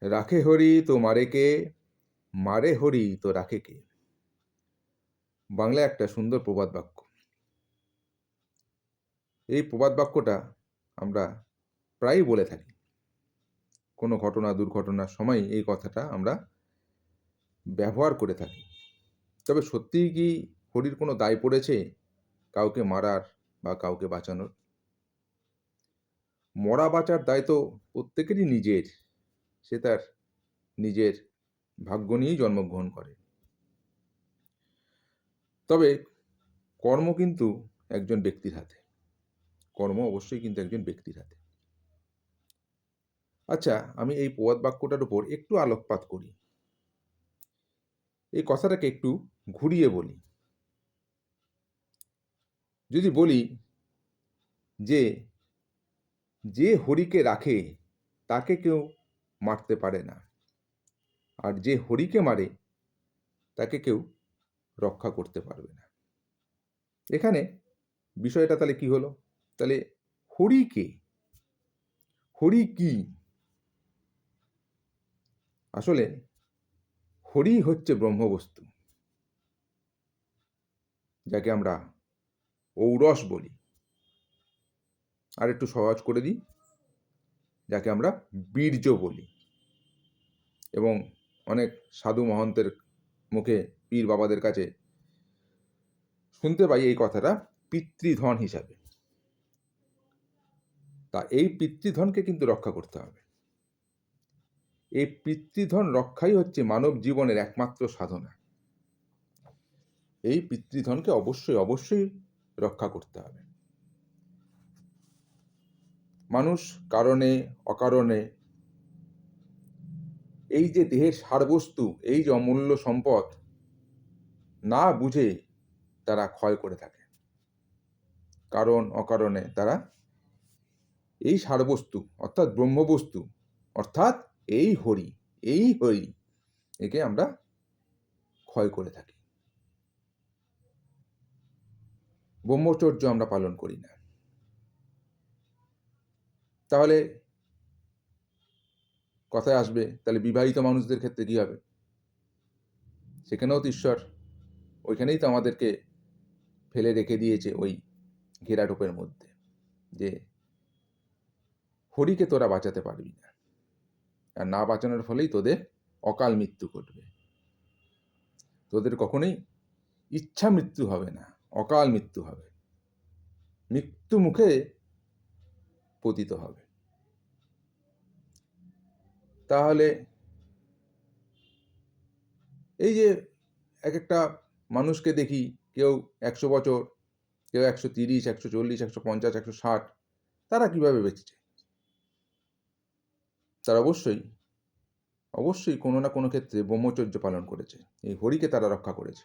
রাখে হরি তো মারে কে, মারে হরি তো রাখে কে। বাংলায় একটা সুন্দর প্রবাদ বাক্য। এই প্রবাদ বাক্যটা আমরা প্রায়ই বলে থাকি। কোনো ঘটনা দুর্ঘটনার সময় এই কথাটা আমরা ব্যবহার করে থাকি। তবে সত্যিই কি হরির কোনো দায় পড়েছে কাউকে মারার বা কাউকে বাঁচানোর? মরা বাঁচার দায় তো প্রত্যেকেরই নিজের। সে তার নিজের ভাগ্য নিয়েই জন্মগ্রহণ করে। তবে কর্ম কিন্তু একজন ব্যক্তির হাতে। কর্ম অবশ্যই কিন্তু একজন ব্যক্তির হাতে। আচ্ছা, আমি এই প্রবাদ বাক্যটার উপর একটু আলোকপাত করি। এই কথাটাকে একটু ঘুরিয়ে বলি। যদি বলি যে, যে হরিকে রাখে তাকে কেউ মারতে পারে না, আর যে হরিকে মারে তাকে কেউ রক্ষা করতে পারবে না। এখানে বিষয়টা তাহলে কি হলো? তাহলে হরি কে? হরি কি? আসলে হরি হচ্ছে ব্রহ্মবস্তু, যাকে আমরা ঔরস বলি। আর একটু সহজ করে দিই, যাকে আমরা বীর্য বলি। এবং অনেক সাধু মহন্তের মুখে, পীর বাবাদের কাছে শুনতে পাই এই কথাটা পিতৃধন হিসাবে। তা এই পিতৃধনকে কিন্তু রক্ষা করতে হবে। এই পিতৃধন রক্ষাই হচ্ছে মানব জীবনের একমাত্র সাধনা। এই পিতৃধনকে অবশ্যই অবশ্যই রক্ষা করতে হবে। মানুষ কারণে অকারণে এই যে দেহের সারবস্তু, এই যে অমূল্য সম্পদ না বুঝে তারা ক্ষয় করে থাকে। কারণ অকারণে তারা এই সারবস্তু অর্থাৎ ব্রহ্মবস্তু অর্থাৎ এই হরি একে আমরা ক্ষয় করে থাকি। ব্রহ্মচর্য আমরা পালন করি না। তাহলে কথায় আসবে, তাহলে বিবাহিত মানুষদের ক্ষেত্রে কি হবে? সেখানেও তো ঈশ্বর, ওইখানেই তো আমাদেরকে ফেলে রেখে দিয়েছে ওই ঘেরাটোপের মধ্যে, যে হরিকে তোরা বাঁচাতে পারবি না, আর না বাঁচানোর ফলেই তোদের অকাল মৃত্যু ঘটবে। তোদের কখনোই ইচ্ছা মৃত্যু হবে না, অকাল মৃত্যু হবে, মৃত্যু মুখে পতিত হবে। তাহলে এই যে এক একটা মানুষকে দেখি, কেউ ১০০ বছর, কেউ ১৩০, ১৪০, ১৫০, ১৬০, তারা কিভাবে বেঁচেছে? তারা অবশ্যই কোনো না কোনো ক্ষেত্রে ব্রহ্মচর্য পালন করেছে। এই হরিকে তারা রক্ষা করেছে।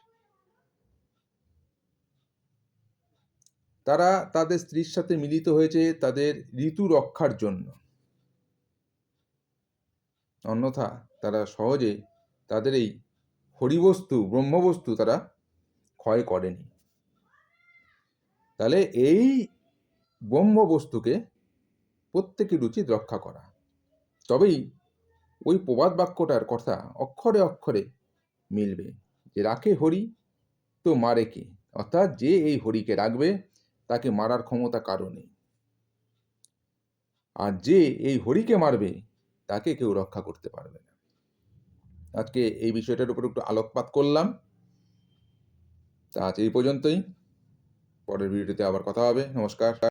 তারা তাদের স্ত্রীর সাথে মিলিত হয়েছে তাদের ঋতু রক্ষার জন্য। অন্যথা তারা সহজে তাদের এই হরিবস্তু, ব্রহ্মবস্তু তারা ক্ষয় করেনি। তাহলে এই ব্রহ্মবস্তুকে প্রত্যেকের উচিত রক্ষা করা। তবেই ওই প্রবাদ বাক্যটার কথা অক্ষরে অক্ষরে মিলবে, যে রাখে হরি তো মারে কে। অর্থাৎ যে এই হরিকে রাখবে তাকে মারার ক্ষমতা কারো নেই, আর যে এই হরিকে মারবে তাকে কেউ রক্ষা করতে পারবে না। আজকে এই বিষয়টার উপর একটু আলোকপাত করলাম। তা আজ এই পর্যন্তই। পরের ভিডিওতে আবার কথা হবে। নমস্কার।